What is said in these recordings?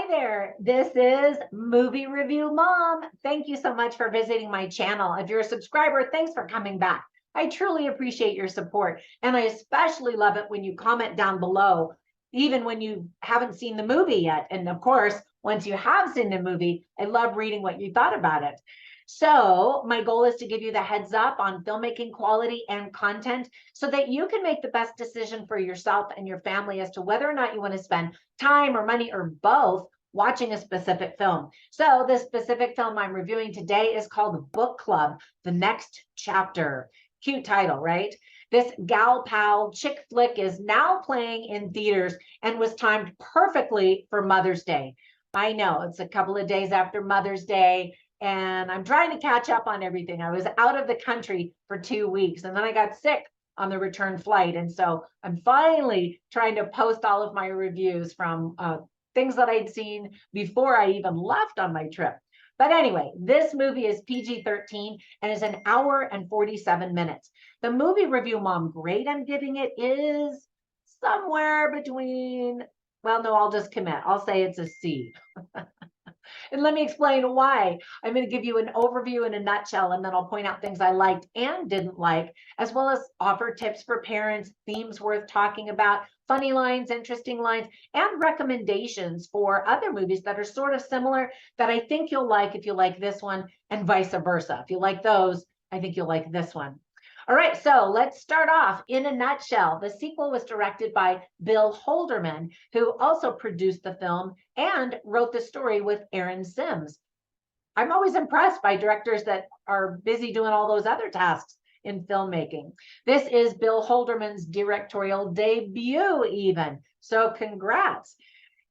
there. This is Movie Review Mom. Thank you so much for visiting my channel. If you're a subscriber, thanks for coming back. I truly appreciate your support. And I especially love it when you comment down below, even when you haven't seen the movie yet. And of course, once you have seen the movie, I love reading what you thought about it. So my goal is to give you the heads up on filmmaking quality and content so that you can make the best decision for yourself and your family as to whether or not you want to spend time or money or both watching a specific film. So the specific film I'm reviewing today is called Book Club, The Next Chapter. Cute title, right? This gal pal chick flick is now playing in theaters and was timed perfectly for Mother's Day. I know it's a couple of days after Mother's Day, and I'm trying to catch up on everything. I was out of the country for 2 weeks, and then I got sick on the return flight. And so I'm finally trying to post all of my reviews from things that I'd seen before I even left on my trip. But anyway, this movie is PG-13 and is an hour and 47 minutes. The movie review mom grade I'm giving it is somewhere between, well, no, I'll just commit. I'll say it's a C. And let me explain why. I'm going to give you an overview in a nutshell, and then I'll point out things I liked and didn't like, as well as offer tips for parents, themes worth talking about, funny lines, interesting lines, and recommendations for other movies that are sort of similar that I think you'll like if you like this one, and vice versa. If you like those, I think you'll like this one. All right, so let's start off in a nutshell. The sequel was directed by Bill Holderman, who also produced the film and wrote the story with Aaron Sims. I'm always impressed by directors that are busy doing all those other tasks in filmmaking. This is Bill Holderman's directorial debut even, so congrats.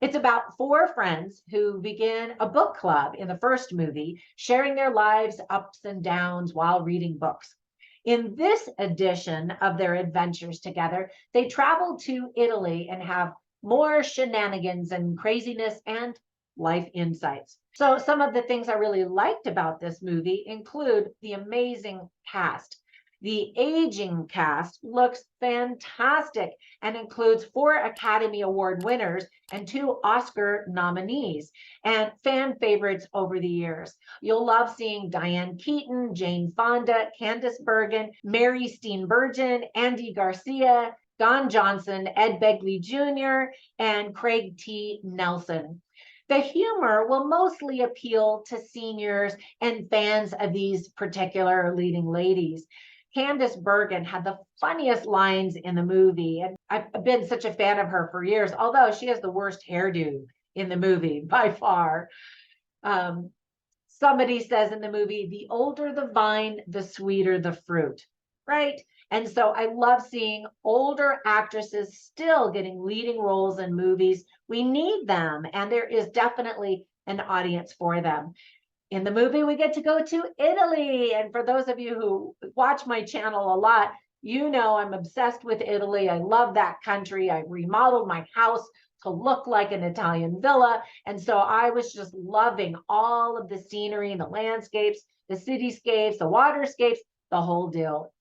It's about 4 friends who begin a book club in the first movie, sharing their lives' ups and downs while reading books. In this edition of their adventures together, they travel to Italy and have more shenanigans and craziness and life insights. So some of the things I really liked about this movie include the amazing cast. The aging cast looks fantastic and includes 4 Academy Award winners and 2 Oscar nominees and fan favorites over the years. You'll love seeing Diane Keaton, Jane Fonda, Candice Bergen, Mary Steenburgen, Andy Garcia, Don Johnson, Ed Begley Jr., and Craig T. Nelson. The humor will mostly appeal to seniors and fans of these particular leading ladies. Candice Bergen had the funniest lines in the movie, and I've been such a fan of her for years, although she has the worst hairdo in the movie by far. Somebody says in the movie, the older the vine, the sweeter the fruit, right? And so I love seeing older actresses still getting leading roles in movies. We need them, and there is definitely an audience for them. In the movie, we get to go to Italy. And for those of you who watch my channel a lot, you know I'm obsessed with Italy. I love that country. I remodeled my house to look like an Italian villa. And so I was just loving all of the scenery, the landscapes, the cityscapes, the waterscapes, the whole deal.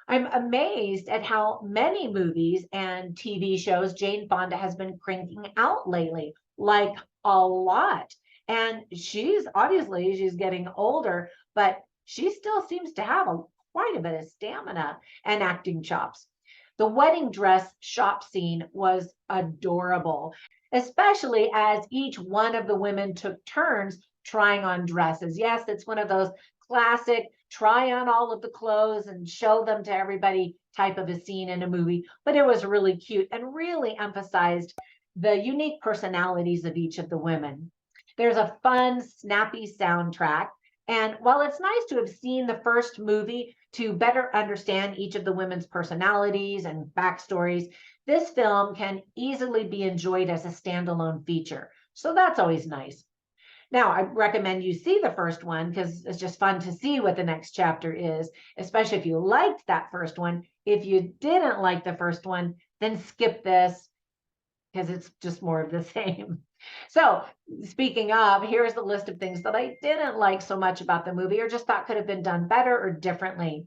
I'm amazed at how many movies and TV shows Jane Fonda has been cranking out lately, like a lot. And she's getting older, but she still seems to have quite a bit of stamina and acting chops. The wedding dress shop scene was adorable, especially as each one of the women took turns trying on dresses. Yes, it's one of those classic try on all of the clothes and show them to everybody type of a scene in a movie, but it was really cute and really emphasized the unique personalities of each of the women. There's a fun, snappy soundtrack. And while it's nice to have seen the first movie to better understand each of the women's personalities and backstories, this film can easily be enjoyed as a standalone feature. So that's always nice. Now, I recommend you see the first one because it's just fun to see what the next chapter is, especially if you liked that first one. If you didn't like the first one, then skip this because it's just more of the same. So speaking of, here's the list of things that I didn't like so much about the movie or just thought could have been done better or differently.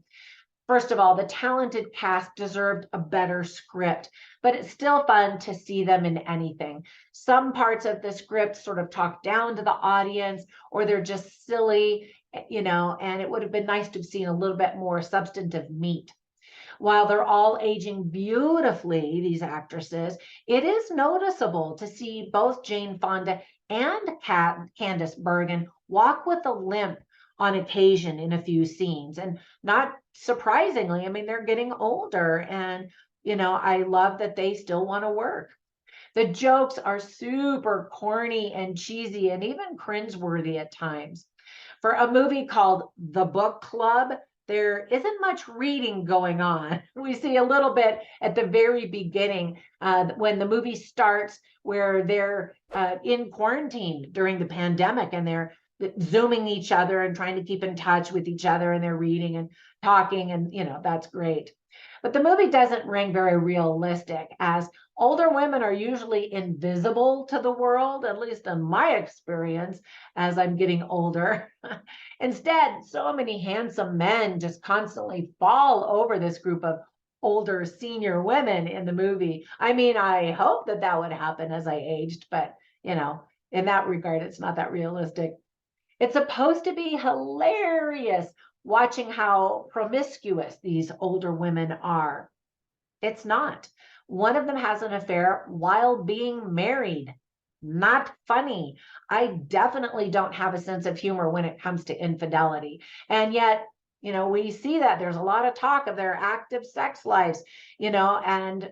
First of all, the talented cast deserved a better script, but it's still fun to see them in anything. Some parts of the script sort of talk down to the audience, or they're just silly, and it would have been nice to have seen a little bit more substantive meat. While they're all aging beautifully, these actresses, it is noticeable to see both Jane Fonda and Candice Bergen walk with a limp on occasion in a few scenes. And not surprisingly, I mean, they're getting older, and I love that they still want to work. The jokes are super corny and cheesy and even cringeworthy at times. For a movie called The Book Club, there isn't much reading going on. We see a little bit at the very beginning when the movie starts, where they're in quarantine during the pandemic, and they're Zooming each other and trying to keep in touch with each other, and they're reading and talking, and that's great. But the movie doesn't ring very realistic, as older women are usually invisible to the world, at least in my experience as I'm getting older. Instead, so many handsome men just constantly fall over this group of older senior women in the movie. I mean, I hope that that would happen as I aged, but in that regard, it's not that realistic. It's supposed to be hilarious watching how promiscuous these older women are. It's not. One of them has an affair while being married. Not funny. I definitely don't have a sense of humor when it comes to infidelity. And yet, we see that there's a lot of talk of their active sex lives, and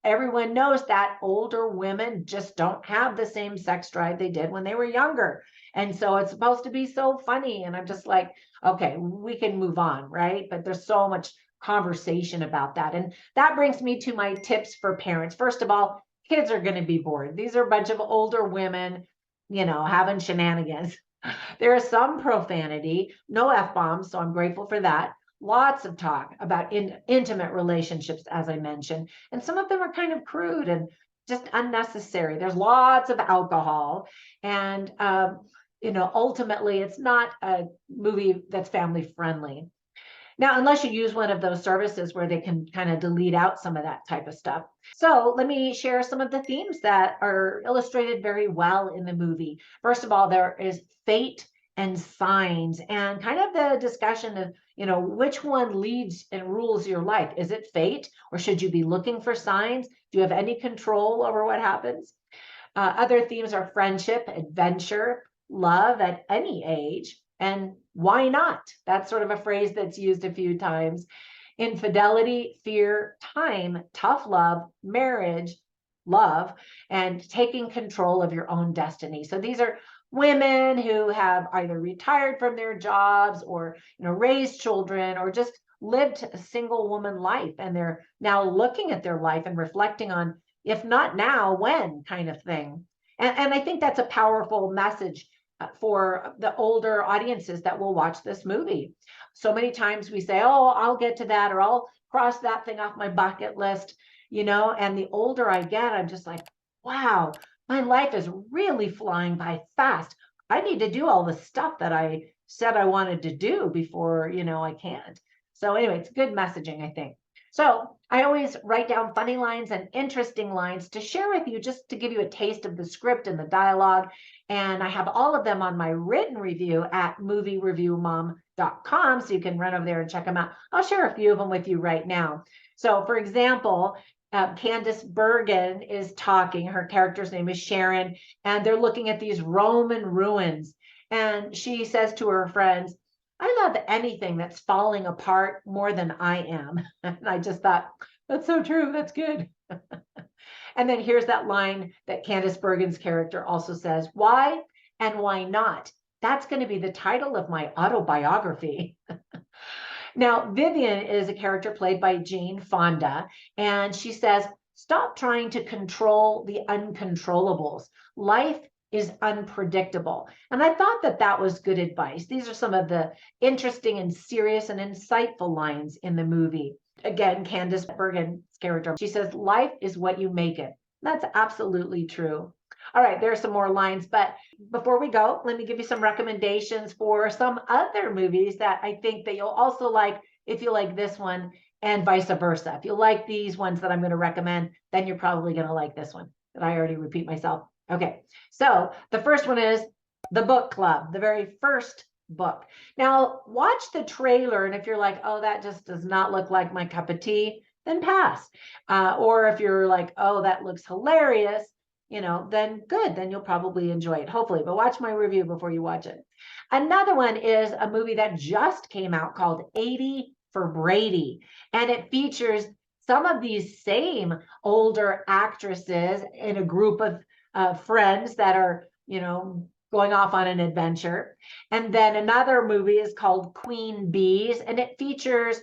everyone knows that older women just don't have the same sex drive they did when they were younger. And so it's supposed to be so funny. And I'm just like, okay, we can move on, right? But there's so much conversation about that. And that brings me to my tips for parents. First of all, kids are going to be bored. These are a bunch of older women, having shenanigans. There is some profanity, no F-bombs, so I'm grateful for that. Lots of talk about intimate relationships, as I mentioned, and some of them are kind of crude and just unnecessary. There's lots of alcohol, and ultimately, it's not a movie that's family friendly. Now, unless you use one of those services where they can kind of delete out some of that type of stuff. So let me share some of the themes that are illustrated very well in the movie. First of all, there is fate and signs, and kind of the discussion of, which one leads and rules your life. Is it fate, or should you be looking for signs? Do you have any control over what happens? Other themes are friendship, adventure, love at any age, and why not? That's sort of a phrase that's used a few times. Infidelity, fear, time, tough love, marriage, love, and taking control of your own destiny. So these are women who have either retired from their jobs, or raised children, or just lived a single woman life, and they're now looking at their life and reflecting on, if not now, when, kind of thing. And I think that's a powerful message for the older audiences that will watch this movie. So many times we say, oh, I'll get to that, or I'll cross that thing off my bucket list, and the older I get, I'm just like, wow, my life is really flying by fast. I need to do all the stuff that I said I wanted to do before, I can't. So anyway, it's good messaging, I think. So I always write down funny lines and interesting lines to share with you, just to give you a taste of the script and the dialogue. And I have all of them on my written review at moviereviewmom.com, so you can run over there and check them out. I'll share a few of them with you right now. So for example, Candice Bergen is talking. Her character's name is Sharon, and they're looking at these Roman ruins. And she says to her friends, I love anything that's falling apart more than I am. And I just thought, that's so true. That's good. And then here's that line that Candice Bergen's character also says, why and why not? That's going to be the title of my autobiography. Now, Vivian is a character played by Jane Fonda, and she says, stop trying to control the uncontrollables. Life is unpredictable. And I thought that that was good advice. These are some of the interesting and serious and insightful lines in the movie. Again, Candice Bergen's character, she says, life is what you make it. That's absolutely true. All right, there are some more lines, but before we go, let me give you some recommendations for some other movies that I think that you'll also like if you like this one, and vice versa. If you like these ones that I'm going to recommend, then you're probably going to like this one. Did I already repeat myself? Okay, so the first one is The Book Club, the very first book. Now, watch the trailer, and if you're like, oh, that just does not look like my cup of tea, then pass. Or if you're like, oh, that looks hilarious, then good, then you'll probably enjoy it, hopefully. But watch my review before you watch it. Another one is a movie that just came out called 80 for Brady, and it features some of these same older actresses in a group of friends that are, going off on an adventure. And then another movie is called Queen Bees, and it features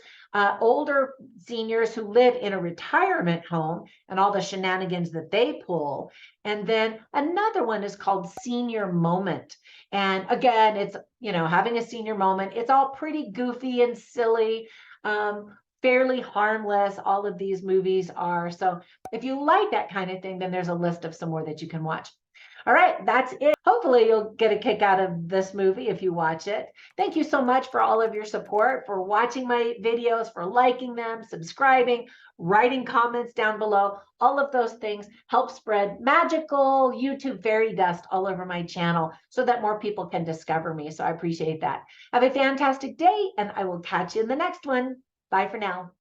older seniors who live in a retirement home and all the shenanigans that they pull. And then another one is called Senior Moment. And again, it's, having a senior moment. It's all pretty goofy and silly, fairly harmless. All of these movies are. So if you like that kind of thing, then there's a list of some more that you can watch. All right, that's it. Hopefully you'll get a kick out of this movie if you watch it. Thank you so much for all of your support, for watching my videos, for liking them, subscribing, writing comments down below. All of those things help spread magical YouTube fairy dust all over my channel so that more people can discover me. So I appreciate that. Have a fantastic day, and I will catch you in the next one. Bye for now.